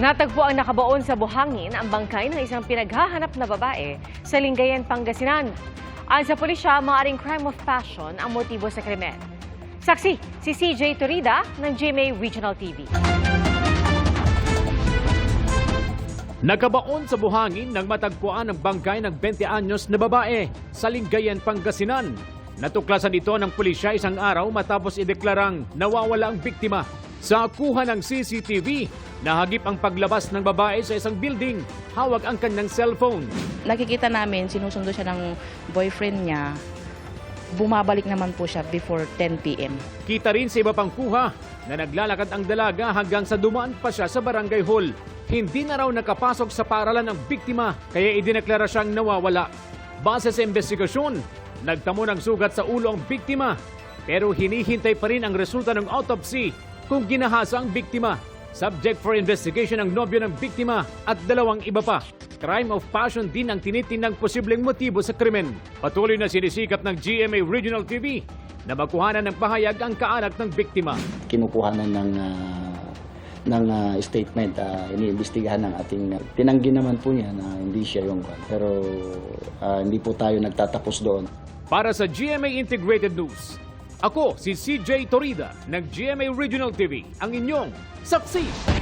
Natagpo ang nakabaon sa buhangin ang bangkay ng isang pinaghahanap na babae sa Lingayen, Pangasinan. Ayon sa pulisya, maaaring crime of passion ang motibo sa krimen. Saksi, si CJ Torida ng GMA Regional TV. Nakabaon sa buhangin nang matagpuan ang bangkay ng 20 anyos na babae sa Lingayen, Pangasinan. Natuklasan ito ng pulisya isang araw matapos ideklarang nawawala ang biktima. Sa kuha ng CCTV, nahagip ang paglabas ng babae sa isang building. Hawak ang kanyang cellphone. Nakikita namin, sinusundo siya ng boyfriend niya. Bumabalik naman po siya before 10 p.m. Kita rin sa iba pang kuha na naglalakad ang dalaga hanggang sa dumaan pa siya sa barangay hall. Hindi na raw nakapasok sa paaralan ng biktima kaya idineklara siyang nawawala. Base sa investigasyon, nagtamo ng sugat sa ulo ang biktima pero hinihintay pa rin ang resulta ng autopsy kung ginahasa ang biktima. Subject for investigation ang nobyo ng biktima at dalawang iba pa. Crime of passion din ang tinitinang posibleng motibo sa krimen. Patuloy na sinisikap ng GMA Regional TV na makuhanan ng pahayag ang kaanak ng biktima. Kinukuhanan ng statement, iniimbestigahan ng ating tinanggi naman po niya na hindi siya yung pero hindi po tayo nagtatapos doon. Para sa GMA Integrated News, ako si CJ Torida ng GMA Regional TV, ang inyong saksi.